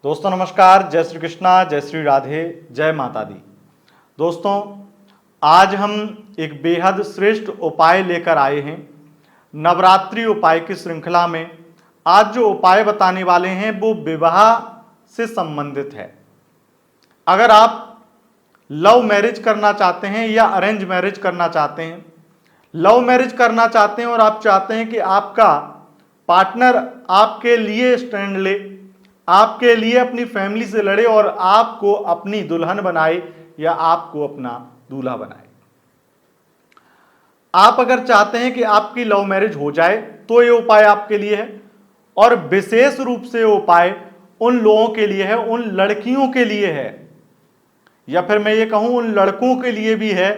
दोस्तों नमस्कार, जय श्री कृष्णा, जय श्री राधे, जय माता दी। दोस्तों आज हम एक बेहद श्रेष्ठ उपाय लेकर आए हैं नवरात्रि उपाय की श्रृंखला में। आज जो उपाय बताने वाले हैं वो विवाह से संबंधित है। अगर आप लव मैरिज करना चाहते हैं या अरेंज मैरिज करना चाहते हैं, लव मैरिज करना चाहते हैं और आप चाहते हैं कि आपका पार्टनर आपके लिए स्टैंड ले, आपके लिए अपनी फैमिली से लड़े और आपको अपनी दुल्हन बनाए या आपको अपना दूल्हा बनाए। आप अगर चाहते हैं कि आपकी लव मैरिज हो जाए तो ये उपाय आपके लिए है, और विशेष रूप से उपाय उन लोगों के लिए है, उन लड़कियों के लिए है, या फिर मैं ये कहूं उन लड़कों के लिए भी है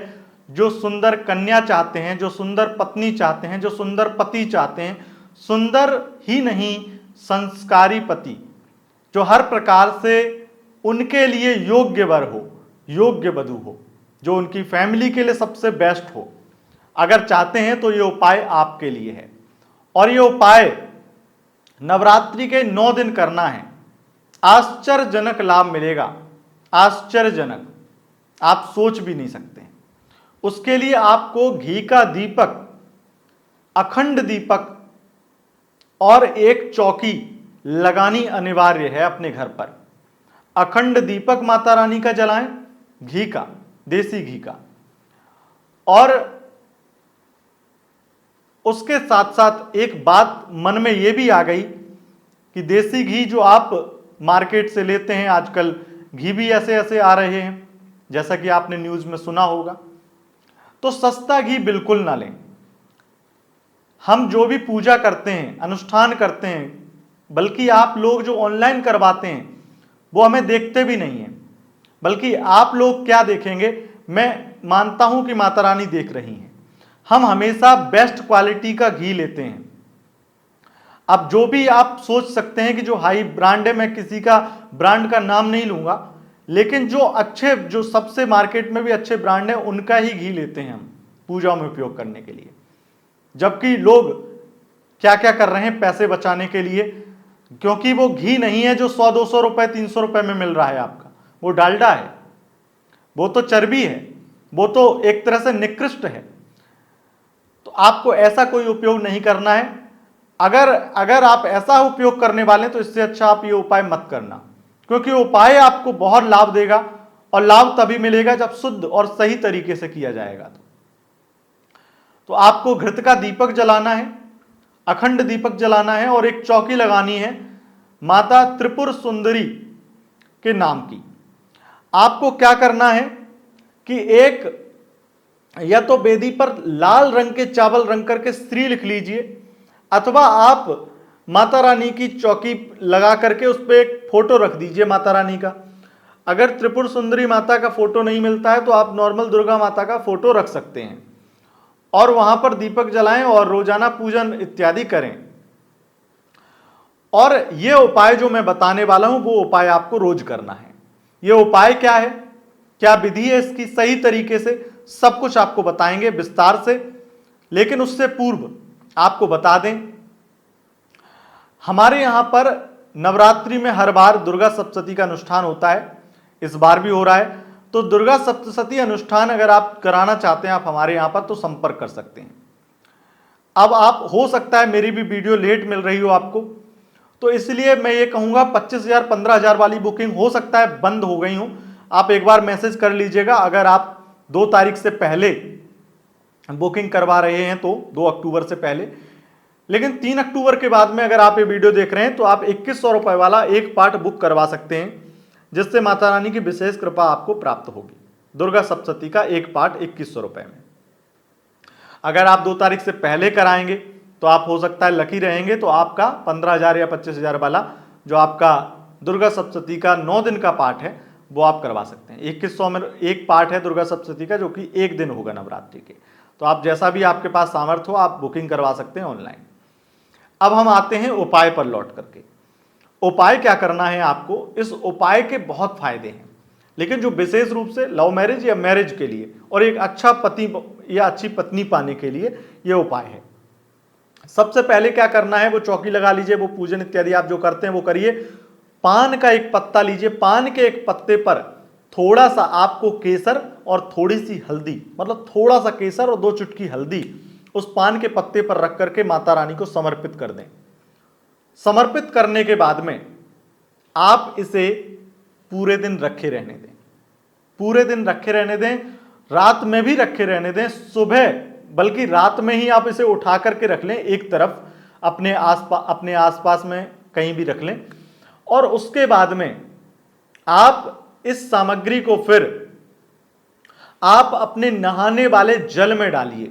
जो सुंदर कन्या चाहते हैं, जो सुंदर पत्नी चाहते हैं, जो सुंदर पति चाहते हैं। सुंदर ही नहीं, संस्कारी पति जो हर प्रकार से उनके लिए योग्य वर हो, योग्य वधू हो, जो उनकी फैमिली के लिए सबसे बेस्ट हो। अगर चाहते हैं तो ये उपाय आपके लिए है, और ये उपाय नवरात्रि के 9 दिन करना है। आश्चर्यजनक लाभ मिलेगा, आश्चर्यजनक, आप सोच भी नहीं सकते। उसके लिए आपको घी का दीपक, अखंड दीपक और एक चौकी लगानी अनिवार्य है अपने घर पर। अखंड दीपक माता रानी का जलाएं, घी का, देसी घी का, और उसके साथ साथ एक बात मन में यह भी आ गई कि देसी घी जो आप मार्केट से लेते हैं, आजकल घी भी ऐसे ऐसे आ रहे हैं जैसा कि आपने न्यूज में सुना होगा, तो सस्ता घी बिल्कुल ना लें। हम जो भी पूजा करते हैं, अनुष्ठान करते हैं, बल्कि आप लोग जो ऑनलाइन करवाते हैं वो हमें देखते भी नहीं हैं, बल्कि आप लोग क्या देखेंगे, मैं मानता हूं कि माता रानी देख रही हैं। हम हमेशा बेस्ट क्वालिटी का घी लेते हैं। अब जो भी आप सोच सकते हैं कि जो हाई ब्रांड है, मैं किसी का ब्रांड का नाम नहीं लूंगा, लेकिन जो अच्छे, जो सबसे मार्केट में भी अच्छे ब्रांड है, उनका ही घी लेते हैं हम पूजा में उपयोग करने के लिए। जबकि लोग क्या क्या कर रहे हैं पैसे बचाने के लिए, क्योंकि वो घी नहीं है जो 100-200 रुपए 300 रुपए में मिल रहा है आपका, वो डालडा है, वो तो चर्बी है, वो तो एक तरह से निकृष्ट है। तो आपको ऐसा कोई उपयोग नहीं करना है। अगर आप ऐसा उपयोग करने वाले हैं तो इससे अच्छा आप ये उपाय मत करना, क्योंकि उपाय आपको बहुत लाभ देगा, और लाभ तभी मिलेगा जब शुद्ध और सही तरीके से किया जाएगा। तो आपको घृत का दीपक जलाना है, अखंड दीपक जलाना है, और एक चौकी लगानी है माता त्रिपुर सुंदरी के नाम की। आपको क्या करना है कि एक या तो वेदी पर लाल रंग के चावल रंग करके श्री लिख लीजिए, अथवा आप माता रानी की चौकी लगा करके उस पर एक फोटो रख दीजिए माता रानी का। अगर त्रिपुर सुंदरी माता का फोटो नहीं मिलता है तो आप नॉर्मल दुर्गा माता का फोटो रख सकते हैं, और वहां पर दीपक जलाएं और रोजाना पूजन इत्यादि करें। और यह उपाय जो मैं बताने वाला हूं वो उपाय आपको रोज करना है। यह उपाय क्या है, क्या विधि है इसकी, सही तरीके से सब कुछ आपको बताएंगे विस्तार से। लेकिन उससे पूर्व आपको बता दें, हमारे यहां पर नवरात्रि में हर बार दुर्गा सप्तशती का अनुष्ठान होता है, इस बार भी हो रहा है। तो दुर्गा सप्तशती अनुष्ठान अगर आप कराना चाहते हैं आप हमारे यहां पर, तो संपर्क कर सकते हैं। अब आप, हो सकता है मेरी भी वीडियो लेट मिल रही हो आपको, तो इसलिए मैं ये कहूंगा 25,000 15,000 वाली बुकिंग हो सकता है बंद हो गई हो। आप एक बार मैसेज कर लीजिएगा अगर आप 2 तारीख से पहले बुकिंग करवा रहे हैं तो, 2 अक्टूबर से पहले। लेकिन 3 अक्टूबर के बाद में अगर आप ये वीडियो देख रहे हैं तो आप 2100 रुपए वाला एक पार्ट बुक करवा सकते हैं, जिससे माता रानी की विशेष कृपा आपको प्राप्त होगी। दुर्गा सप्तशती का एक पार्ट 2100 रुपए में। अगर आप 2 तारीख से पहले कराएंगे तो आप हो सकता है लकी रहेंगे, तो आपका 15,000 या 25,000 वाला जो आपका दुर्गा सप्तशती का 9 दिन का पार्ट है वो आप करवा सकते हैं। 2100 में एक पार्ट है दुर्गा सप्तशती का, जो कि एक दिन होगा नवरात्रि के। तो आप जैसा भी आपके पास सामर्थ्य हो आप बुकिंग करवा सकते हैं ऑनलाइन। अब हम आते हैं उपाय पर लौट करके। उपाय क्या करना है आपको, इस उपाय के बहुत फायदे हैं, लेकिन जो विशेष रूप से लव मैरिज या मैरिज के लिए और एक अच्छा पति या अच्छी पत्नी पाने के लिए यह उपाय है। सबसे पहले क्या करना है, वो चौकी लगा लीजिए, वो पूजन इत्यादि आप जो करते हैं वो करिए। पान का एक पत्ता लीजिए, पान के एक पत्ते पर थोड़ा सा आपको केसर और थोड़ी सी हल्दी, मतलब थोड़ा सा केसर और 2 चुटकी हल्दी उस पान के पत्ते पर रख करके माता रानी को समर्पित कर दें। समर्पित करने के बाद में आप इसे पूरे दिन रखे रहने दें, पूरे दिन रखे रहने दें, रात में भी रखे रहने दें, सुबह बल्कि रात में ही आप इसे उठा करके रख लें, एक तरफ अपने आसपास में कहीं भी रख लें। और उसके बाद में आप इस सामग्री को फिर आप अपने नहाने वाले जल में डालिए,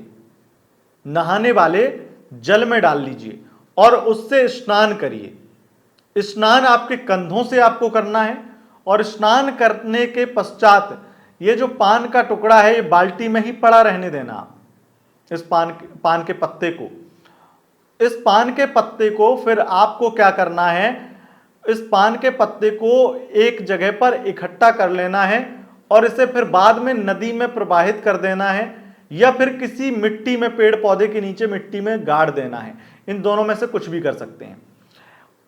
नहाने वाले जल में डाल लीजिए और उससे स्नान करिए। स्नान आपके कंधों से आपको करना है और स्नान करने के पश्चात ये जो पान का टुकड़ा है ये बाल्टी में ही पड़ा रहने देना। आप इस पान के पत्ते को, इस पान के पत्ते को फिर आपको क्या करना है, इस पान के पत्ते को एक जगह पर इकट्ठा कर लेना है और इसे फिर बाद में नदी में प्रवाहित कर देना है या फिर किसी मिट्टी में, पेड़ पौधे के नीचे मिट्टी में गाड़ देना है। इन दोनों में से कुछ भी कर सकते हैं।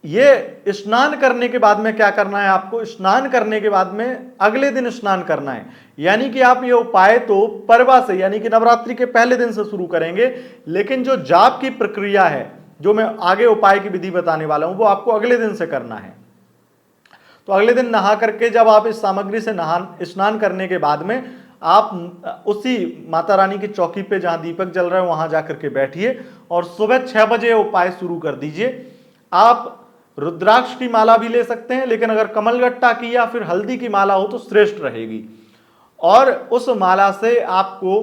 ये स्नान करने के बाद में क्या करना है आपको, स्नान करने के बाद में अगले दिन स्नान करना है। यानी कि आप ये उपाय तो परवा से यानी कि नवरात्रि के पहले दिन से शुरू करेंगे, लेकिन जो जाप की प्रक्रिया है, जो मैं आगे उपाय की विधि बताने वाला हूं, वो आपको अगले दिन से करना है। तो अगले दिन नहा करके जब आप इस सामग्री से स्नान करने के बाद में आप उसी माता रानी की चौकी पे जहां दीपक जल रहा है वहां जाकर के बैठिए और सुबह 6 बजे उपाय शुरू कर दीजिए। आप रुद्राक्ष की माला भी ले सकते हैं, लेकिन अगर कमलगट्टा की या फिर हल्दी की माला हो तो श्रेष्ठ रहेगी। और उस माला से आपको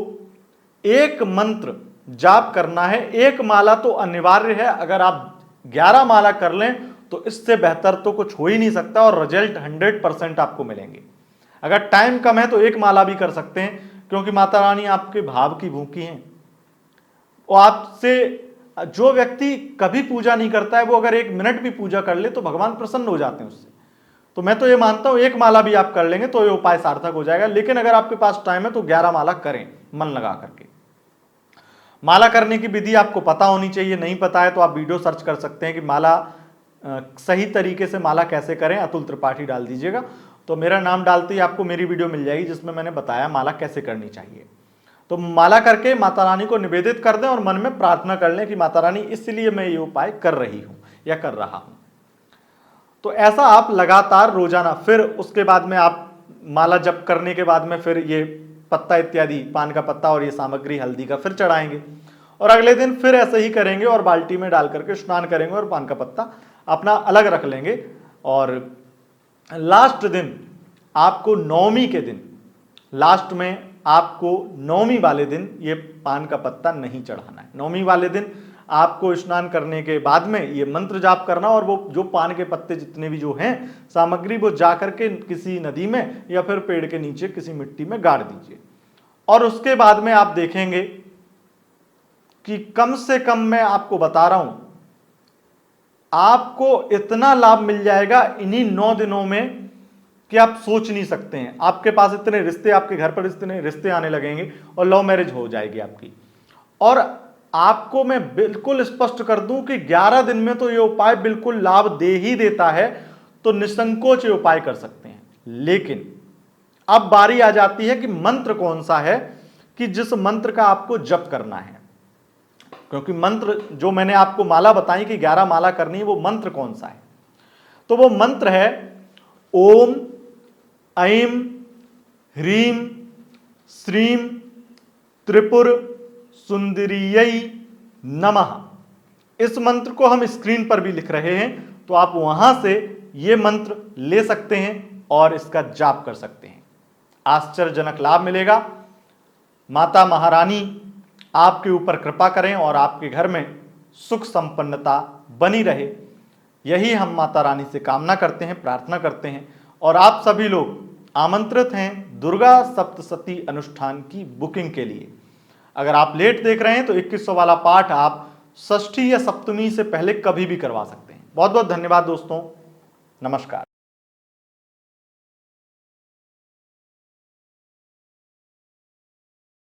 एक मंत्र जाप करना है। एक माला तो अनिवार्य है, अगर आप 11 माला कर लें तो इससे बेहतर तो कुछ हो ही नहीं सकता और रिजल्ट 100% आपको मिलेंगे। अगर टाइम कम है तो एक माला भी कर सकते हैं, क्योंकि माता रानी आपके भाव की भूखी हैं। और आपसे जो व्यक्ति कभी पूजा नहीं करता है वो अगर 1 मिनट भी पूजा कर ले तो भगवान प्रसन्न हो जाते हैं उससे। तो मैं तो ये मानता हूं एक माला भी आप कर लेंगे तो ये उपाय सार्थक हो जाएगा। लेकिन अगर आपके पास टाइम है तो 11 माला करें मन लगा करके। माला करने की विधि आपको पता होनी चाहिए, नहीं पता है तो आप वीडियो सर्च कर सकते हैं कि माला सही तरीके से माला कैसे करें, अतुल त्रिपाठी डाल दीजिएगा तो मेरा नाम डालते ही आपको मेरी वीडियो मिल जाएगी जिसमें मैंने बताया माला कैसे करनी चाहिए। तो माला करके माता रानी को निवेदित कर दें और मन में प्रार्थना कर लें कि माता रानी इसलिए मैं ये उपाय कर रही हूं या कर रहा हूं। तो ऐसा आप लगातार रोजाना, फिर उसके बाद में आप माला जप करने के बाद में फिर ये पत्ता इत्यादि, पान का पत्ता और ये सामग्री हल्दी का फिर चढ़ाएंगे और अगले दिन फिर ऐसे ही करेंगे और बाल्टी में डाल करके स्नान करेंगे और पान का पत्ता अपना अलग रख लेंगे। और लास्ट दिन आपको नवमी के दिन, लास्ट में आपको नवमी वाले दिन ये पान का पत्ता नहीं चढ़ाना है। नवमी वाले दिन आपको स्नान करने के बाद में ये मंत्र जाप करना और वो जो पान के पत्ते जितने भी जो हैं सामग्री वो जाकर के किसी नदी में या फिर पेड़ के नीचे किसी मिट्टी में गाड़ दीजिए। और उसके बाद में आप देखेंगे कि कम से कम मैं आपको बता रहा हूं, आपको इतना लाभ मिल जाएगा इन्हीं 9 दिनों में कि आप सोच नहीं सकते हैं। आपके पास इतने रिश्ते, आपके घर पर इतने रिश्ते आने लगेंगे और लव मैरिज हो जाएगी आपकी। और आपको मैं बिल्कुल स्पष्ट कर दूं कि 11 दिन में तो ये उपाय बिल्कुल लाभ दे ही देता है, तो निसंकोच ये उपाय कर सकते हैं। लेकिन अब बारी आ जाती है कि मंत्र कौन सा है कि जिस मंत्र का आपको जप करना है। क्योंकि मंत्र जो मैंने आपको माला बताई कि 11 माला करनी है, वो मंत्र कौन सा है, तो वो मंत्र है ओम ऐं ह्रीं श्रीं त्रिपुर सुंदरीयै नमः। इस मंत्र को हम स्क्रीन पर भी लिख रहे हैं, तो आप वहां से ये मंत्र ले सकते हैं और इसका जाप कर सकते हैं। आश्चर्यजनक लाभ मिलेगा। माता महारानी आपके ऊपर कृपा करें और आपके घर में सुख संपन्नता बनी रहे, यही हम माता रानी से कामना करते हैं, प्रार्थना करते हैं। और आप सभी लोग आमंत्रित हैं दुर्गा सप्तशती अनुष्ठान की बुकिंग के लिए। अगर आप लेट देख रहे हैं तो 2100 वाला पाठ आप षष्ठी या सप्तमी से पहले कभी भी करवा सकते हैं। बहुत बहुत धन्यवाद दोस्तों, नमस्कार।